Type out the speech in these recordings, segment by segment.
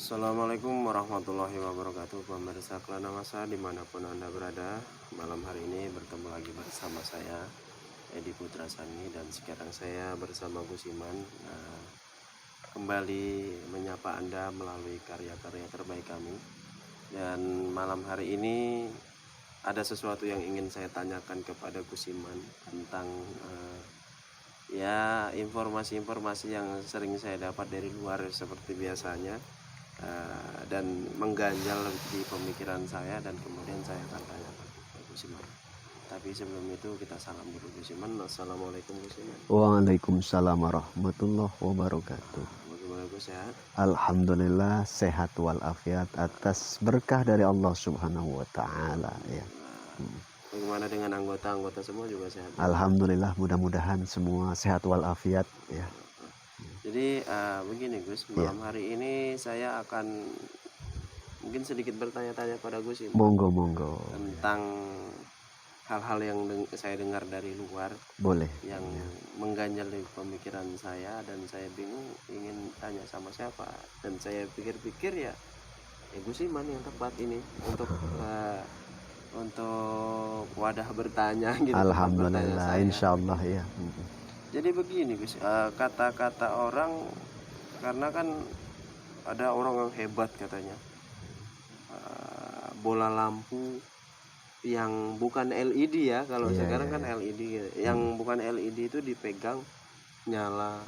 Assalamualaikum warahmatullahi wabarakatuh. Pemirsa Klana Masa dimanapun Anda berada, malam hari ini bertemu lagi bersama saya Edi Putra Sani, dan sekarang saya bersama Gus Iman kembali menyapa Anda melalui karya-karya terbaik kami. Dan malam hari ini ada sesuatu yang ingin saya tanyakan kepada Gus Iman tentang informasi-informasi yang sering saya dapat dari luar seperti biasanya, dan mengganjal di pemikiran saya, dan kemudian saya akan tanyakan ke Gus Iman. Tapi sebelum itu kita salam dulu Gus Iman. Assalamualaikum Gus Iman. Waalaikumsalam warahmatullahi wabarakatuh. Bagaimana Gus, sehat? Alhamdulillah sehat walafiat atas berkah dari Allah Subhanahu wa taala ya. Bagaimana dengan anggota-anggota semua juga sehat? Alhamdulillah, mudah-mudahan semua sehat walafiat ya. Jadi begini Gus, malam hari ini saya akan mungkin sedikit bertanya-tanya pada Gus Iman. Monggo. Tentang hal-hal yang saya dengar dari luar, boleh, yang mengganjal di pemikiran saya, dan saya bingung ingin tanya sama siapa, dan saya pikir-pikir ya Gus Iman yang tepat ini untuk wadah bertanya gitu. Alhamdulillah, insyaallah ya. Jadi begini Gus, kata-kata orang, karena kan ada orang yang hebat katanya, bola lampu yang bukan LED ya, kalau sekarang kan LED gitu. Yang bukan LED itu dipegang nyala,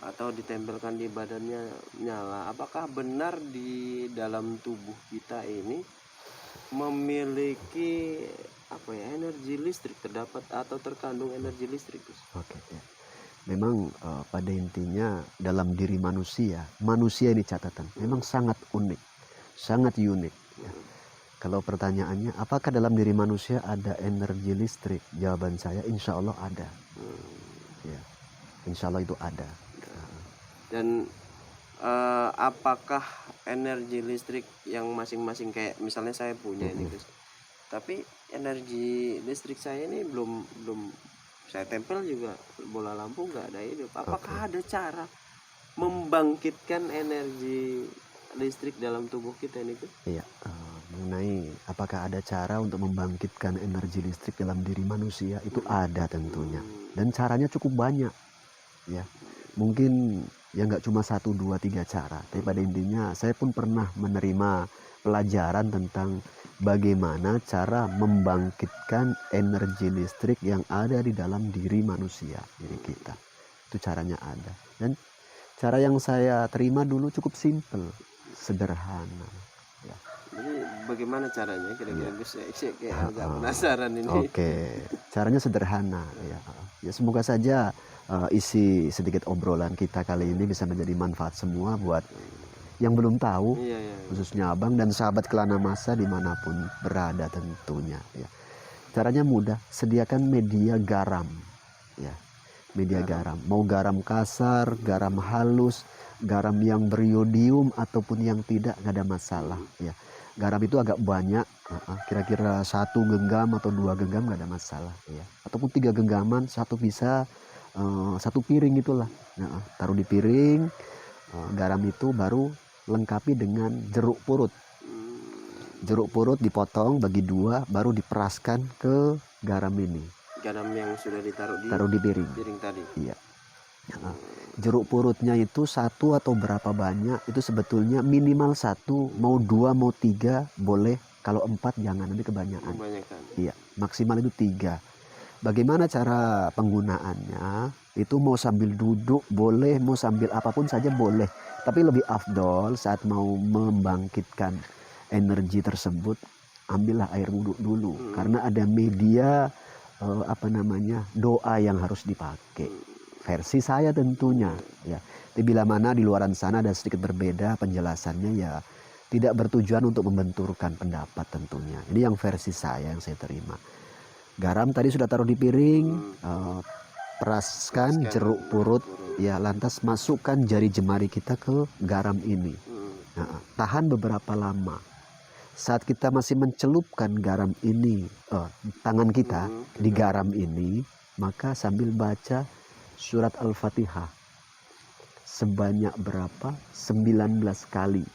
atau ditempelkan di badannya nyala. Apakah benar di dalam tubuh kita ini memiliki energi listrik, terdapat atau terkandung energi listrik? Oke ya. Memang pada intinya dalam diri manusia ini catatan memang sangat unik, sangat unik ya. Kalau pertanyaannya apakah dalam diri manusia ada energi listrik, jawaban saya insya Allah ada ya, insya Allah itu ada. Dan apakah energi listrik yang masing-masing, kayak misalnya saya punya ini Gus, tapi energi listrik saya ini belum saya tempel juga bola lampu nggak ada hidup. Apakah ada cara membangkitkan energi listrik dalam tubuh kita ini Gus? Iya, mengenai apakah ada cara untuk membangkitkan energi listrik dalam diri manusia, itu ada tentunya, dan caranya cukup banyak ya. Mungkin ya nggak cuma 1, 2, 3 cara, tapi pada intinya saya pun pernah menerima pelajaran tentang bagaimana cara membangkitkan energi listrik yang ada di dalam diri manusia, diri kita. Itu caranya ada, dan cara yang saya terima dulu cukup simple, sederhana ya. Jadi bagaimana caranya kira-kira Gus? Saya kayak agak penasaran ini. Oke, caranya sederhana ya. Ya semoga saja isi sedikit obrolan kita kali ini bisa menjadi manfaat semua buat yang belum tahu, khususnya abang dan sahabat Klana Masa dimanapun berada tentunya ya. Caranya mudah, sediakan media garam ya, media garam, mau garam kasar, garam halus, garam yang beriodium ataupun yang tidak, nggak ada masalah ya. Garam itu agak banyak, kira-kira 1 genggam atau 2 genggam nggak ada masalah ya, ataupun 3 genggaman, 1 bisa 1 piring itulah. Nah, taruh di piring, garam itu baru lengkapi dengan jeruk purut. Jeruk purut dipotong bagi 2, baru diperaskan ke garam ini. Garam yang sudah ditaruh di piring tadi. Iya. Jeruk purutnya itu 1 atau berapa banyak itu sebetulnya minimal 1, mau 2 mau 3 boleh, kalau 4 jangan, nanti kebanyakan. Iya, maksimal itu 3. Bagaimana cara penggunaannya? Itu mau sambil duduk boleh, mau sambil apapun saja boleh, tapi lebih afdol saat mau membangkitkan energi tersebut, ambillah air wudhu dulu, karena ada media doa yang harus dipakai. Versi saya tentunya ya. Tapi bila mana di luaran sana ada sedikit berbeda penjelasannya, ya tidak bertujuan untuk membenturkan pendapat tentunya. Ini yang versi saya yang saya terima. Garam tadi sudah taruh di piring, peraskan jeruk purut ya, lantas masukkan jari jemari kita ke garam ini. Nah, tahan beberapa lama. Saat kita masih mencelupkan garam ini, tangan kita di garam ini, maka sambil baca surat Al-Fatihah sebanyak berapa? 19 kali.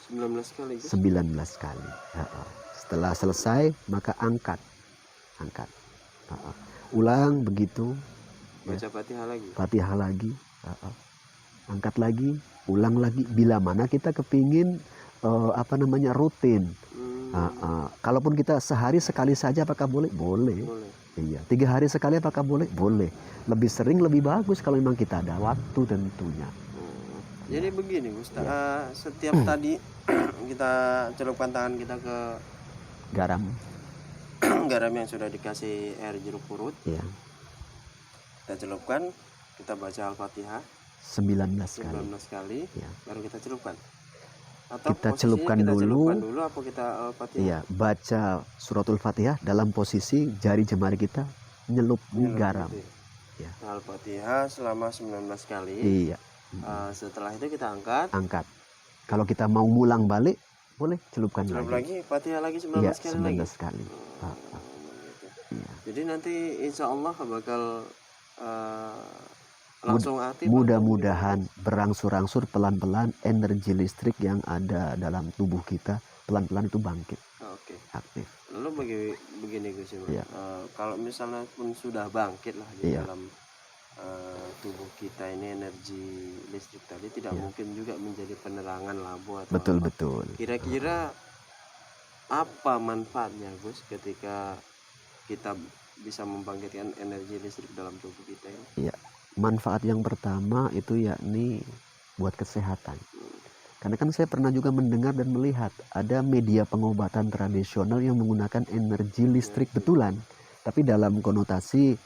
19 kali Gus. 19 kali. Setelah selesai maka angkat. Ulang begitu. Baca Fatihah lagi. Fatihah lagi. Angkat lagi, ulang lagi. Bila mana kita kepingin rutin. Kalaupun kita sehari sekali saja apakah boleh? Boleh. Iya. 3 hari sekali apakah boleh? Boleh. Lebih sering lebih bagus kalau memang kita ada waktu tentunya. Jadi begini Gus, setiap tadi kita celupkan tangan kita ke garam garam yang sudah dikasih air jeruk purut, ya. Kita celupkan, kita baca Al-Fatihah 19 kali, ya. Baru kita celupkan. Atau kita celupkan dulu apa kita Al-Fatihah? Iya, baca suratul Fatihah dalam posisi jari jemari kita nyelup di garam. Gitu ya. Al-Fatihah selama 19 kali. Iya. Setelah itu kita angkat. Kalau kita mau ngulang balik, boleh celupkan lagi. Fatihah lagi 19 iya, kali 19 kali. Gitu. Iya. Jadi nanti insya Allah bakal langsung aktif. Mudah-mudahan berangsur-angsur pelan-pelan energi listrik yang ada dalam tubuh kita pelan-pelan itu bangkit. Oke. Aktif. Lalu begini Gus, iya. Kalau misalnya pun sudah bangkit lah di dalam tubuh kita ini energi listrik tadi tidak mungkin juga menjadi penerangan lampu atau betul. Kira-kira apa manfaatnya Gus ketika kita bisa membangkitkan energi listrik dalam tubuh kita ini? Iya. Manfaat yang pertama itu yakni buat kesehatan. Karena kan saya pernah juga mendengar dan melihat ada media pengobatan tradisional yang menggunakan energi listrik betulan, tapi dalam konotasi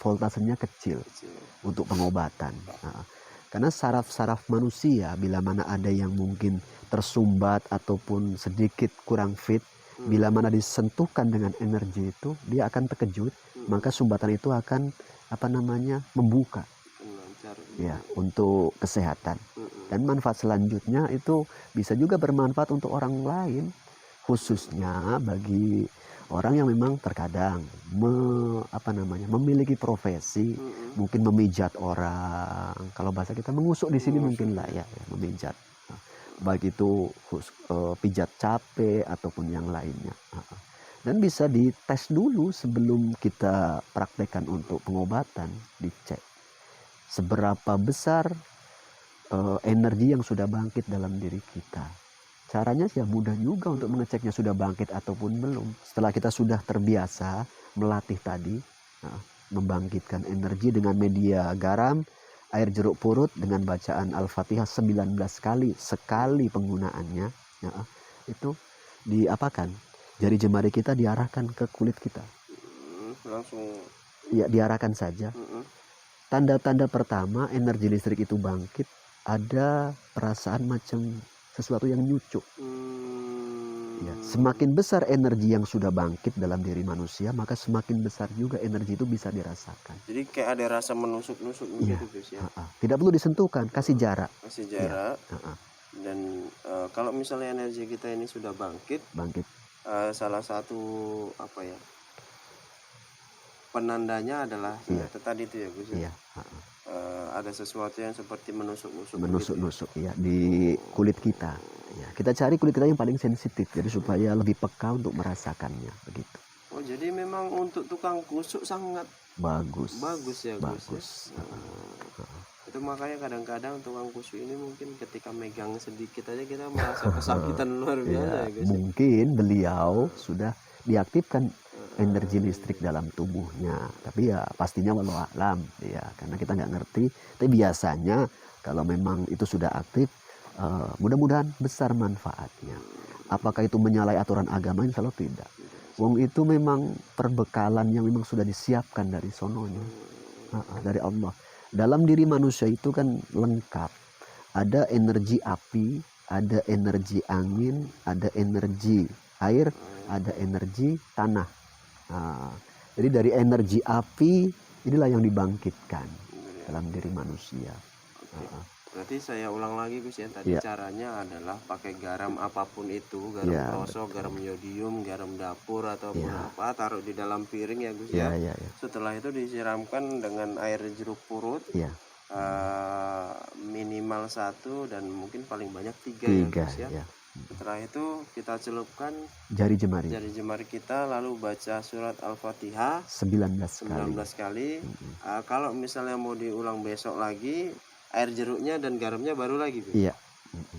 voltasenya kecil untuk pengobatan. Karena saraf-saraf manusia bila mana ada yang mungkin tersumbat ataupun sedikit kurang fit, bila mana disentuhkan dengan energi itu, dia akan terkejut, maka sumbatan itu akan membuka ya untuk kesehatan. Dan manfaat selanjutnya itu bisa juga bermanfaat untuk orang lain, khususnya bagi orang yang memang terkadang memiliki profesi, mungkin memijat orang. Kalau bahasa kita mengusuk di sini mungkin lah ya, memijat. Baik itu pijat capek ataupun yang lainnya. Dan bisa dites dulu sebelum kita praktekkan untuk pengobatan, dicek seberapa besar energi yang sudah bangkit dalam diri kita. Caranya sih mudah juga untuk mengeceknya sudah bangkit ataupun belum. Setelah kita sudah terbiasa melatih tadi, membangkitkan energi dengan media garam, air jeruk purut dengan bacaan Al-Fatihah 19 kali, sekali penggunaannya, itu diapakan? Jari jemari kita diarahkan ke kulit kita. Langsung. Ya, diarahkan saja. Tanda-tanda pertama energi listrik itu bangkit, ada perasaan macam sesuatu yang nyucuk. Ya, semakin besar energi yang sudah bangkit dalam diri manusia, maka semakin besar juga energi itu bisa dirasakan. Jadi kayak ada rasa menusuk-nusuk gitu Gus ya. Tidak perlu disentuhkan, kasih jarak. Ya. Dan kalau misalnya energi kita ini sudah bangkit. Salah satu penandanya adalah tadi itu ya Gus ya. Ada sesuatu yang seperti menusuk-nusuk ya di kulit kita. Ya, kita cari kulit kita yang paling sensitif, jadi supaya lebih peka untuk merasakannya begitu. Oh, jadi memang untuk tukang kusuk sangat bagus ya Gus. Itu makanya kadang-kadang tukang kusuk ini mungkin ketika megang sedikit aja kita merasa kesakitan luar biasa ya Gus. Mungkin beliau sudah diaktifkan energi listrik dalam tubuhnya, tapi ya pastinya walau alam ya, karena kita nggak ngerti. Tapi biasanya kalau memang itu sudah aktif, mudah-mudahan besar manfaatnya. Apakah itu menyalahi aturan agama? Insya Allah tidak. Wong itu memang perbekalan yang memang sudah disiapkan dari sononya, dari Allah. Dalam diri manusia itu kan lengkap. Ada energi api, ada energi angin, ada energi air, ada energi tanah. Jadi dari energi api inilah yang dibangkitkan dalam diri manusia. Berarti saya ulang lagi Gus ya, tadi caranya adalah pakai garam apapun itu, garam krosok, garam yodium, garam dapur ataupun apa, taruh di dalam piring ya Gus ya. Setelah itu disiramkan dengan air jeruk purut. minimal 1 dan mungkin paling banyak 3 ya 3 Gus ya. ya. Setelah itu kita celupkan Jari jemari jari jemari kita, lalu baca surat Al-Fatihah 19 kali. 19 kali. Kalau misalnya mau diulang besok lagi, air jeruknya dan garamnya baru lagi Gus. Iya.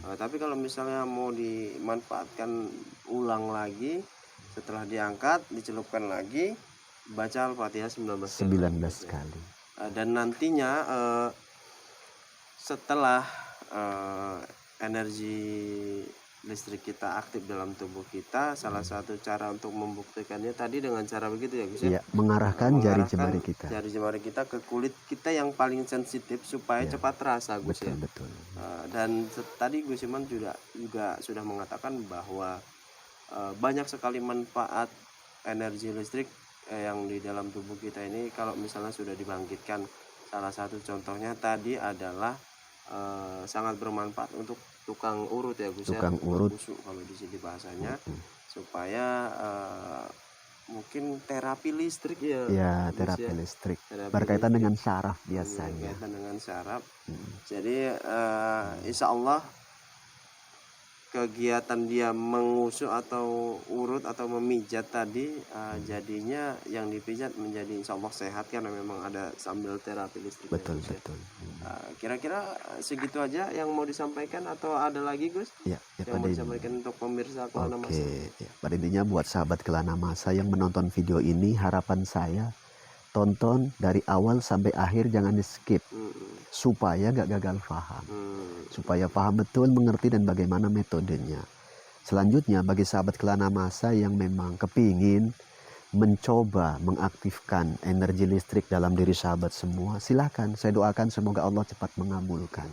Tapi kalau misalnya mau dimanfaatkan ulang lagi, setelah diangkat dicelupkan lagi, baca Al-Fatihah 19 kali. Dan nantinya setelah energi listrik kita aktif dalam tubuh kita, salah satu cara untuk membuktikannya tadi dengan cara begitu ya Gus ya. Iya, mengarahkan jari jemari kita. Jari jemari kita ke kulit kita yang paling sensitif supaya cepat terasa Gus ya. Betul. Dan tadi Gus Iman juga sudah mengatakan bahwa banyak sekali manfaat energi listrik yang di dalam tubuh kita ini kalau misalnya sudah dibangkitkan. Salah satu contohnya tadi adalah sangat bermanfaat untuk tukang urut ya Gus ya. Tukang urut busuk kalau di sini bahasanya, supaya mungkin terapi listrik ya. Ya, terapi listrik. Berkaitan dengan saraf biasanya. Berkaitan dengan saraf. Jadi insya Allah kegiatan dia mengusuk atau urut atau memijat tadi jadinya yang dipijat menjadi insya Allah sehat karena memang ada sambil terapi listrik. Betul. Kira-kira segitu aja yang mau disampaikan atau ada lagi Gus? Ya, yang mau disampaikan untuk pemirsa Kelana Masa. Ya, pada intinya buat sahabat Kelana Masa yang menonton video ini, harapan saya tonton dari awal sampai akhir, jangan di skip supaya gak gagal paham, supaya paham betul, mengerti dan bagaimana metodenya. Selanjutnya bagi sahabat Kelana Masa yang memang kepingin mencoba mengaktifkan energi listrik dalam diri sahabat semua, silakan. Saya doakan semoga Allah cepat mengabulkan,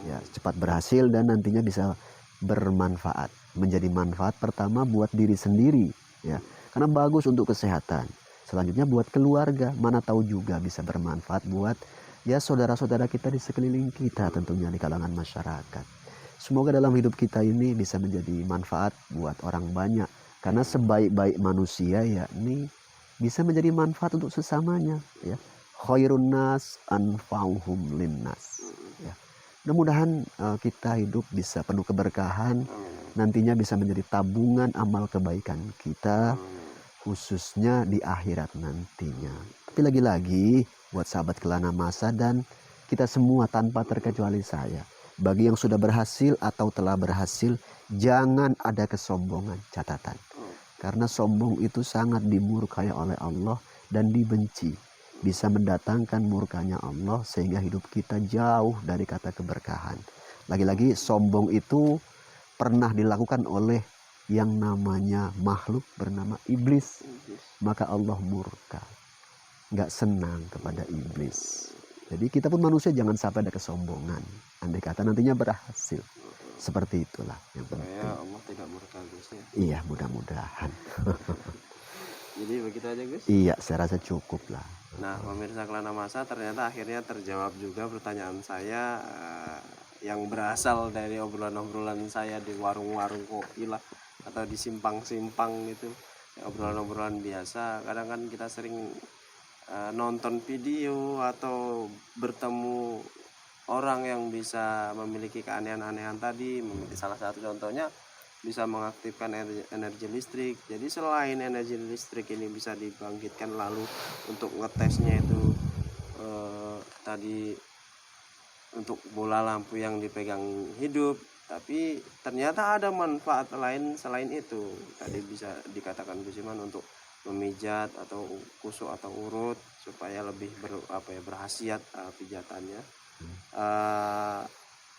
ya, cepat berhasil dan nantinya bisa bermanfaat, menjadi manfaat pertama buat diri sendiri, ya, karena bagus untuk kesehatan. Selanjutnya buat keluarga, mana tahu juga bisa bermanfaat buat ya saudara-saudara kita di sekeliling kita, tentunya di kalangan masyarakat. Semoga dalam hidup kita ini bisa menjadi manfaat buat orang banyak, karena sebaik-baik manusia ya ini bisa menjadi manfaat untuk sesamanya, ya. Khairun nas anfa'uhum linnas, ya. Mudah-mudahan kita hidup bisa penuh keberkahan, nantinya bisa menjadi tabungan amal kebaikan kita, khususnya di akhirat nantinya. Tapi lagi-lagi buat sahabat Kelana Masa dan kita semua tanpa terkecuali saya, bagi yang sudah berhasil atau telah berhasil, jangan ada kesombongan, catatan. Karena sombong itu sangat dimurkai oleh Allah dan dibenci. Bisa mendatangkan murkanya Allah sehingga hidup kita jauh dari kata keberkahan. Lagi-lagi sombong itu pernah dilakukan oleh yang namanya makhluk bernama iblis, maka Allah murka, nggak senang kepada iblis. Jadi kita pun manusia jangan sampai ada kesombongan, andai kata nantinya berhasil. Seperti itulah yang penting. Ya Allah tidak murka Gus ya. Iya, mudah-mudahan. Jadi begitu aja Gus. Iya, saya rasa cukup lah. Nah pemirsa Kelana Masa, ternyata akhirnya terjawab juga pertanyaan saya yang berasal dari obrolan-obrolan saya di warung-warung kopi lah, atau di simpang-simpang gitu, obrolan-obrolan biasa. Kadang kan kita sering nonton video atau bertemu orang yang bisa memiliki keanehan-anehan tadi. Salah satu contohnya bisa mengaktifkan energi listrik. Jadi selain energi listrik ini bisa dibangkitkan lalu untuk ngetesnya itu tadi untuk bola lampu yang dipegang hidup, tapi ternyata ada manfaat lain selain itu. Tadi bisa dikatakan Gus Iman untuk memijat atau kusuk atau urut supaya lebih berhasiat pijatannya.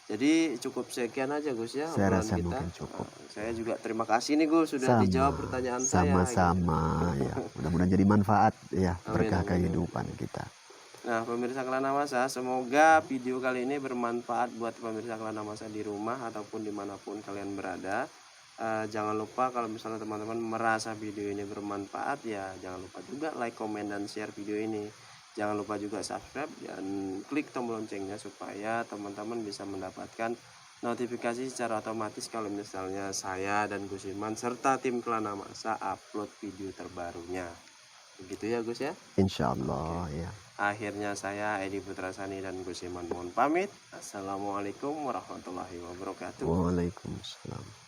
Jadi cukup sekian aja Gus ya. Saya rasa kita. mungkin cukup. Saya juga terima kasih nih Gus sudah dijawab pertanyaan sama-sama saya. Ya, mudah-mudahan jadi manfaat ya, berkah kehidupan kita. Nah pemirsa Kelana Masa, semoga video kali ini bermanfaat buat pemirsa Kelana Masa di rumah ataupun dimanapun kalian berada. Jangan lupa kalau misalnya teman-teman merasa video ini bermanfaat, ya jangan lupa juga like, komen, dan share video ini. Jangan lupa juga subscribe dan klik tombol loncengnya supaya teman-teman bisa mendapatkan notifikasi secara otomatis kalau misalnya saya dan Gus Iman serta tim Kelana Masa upload video terbarunya. Begitu ya Gus ya. Insya Allah ya. Akhirnya saya Edi Putrasani dan Gus Iman mohon pamit. Assalamualaikum warahmatullahi wabarakatuh. Waalaikumsalam.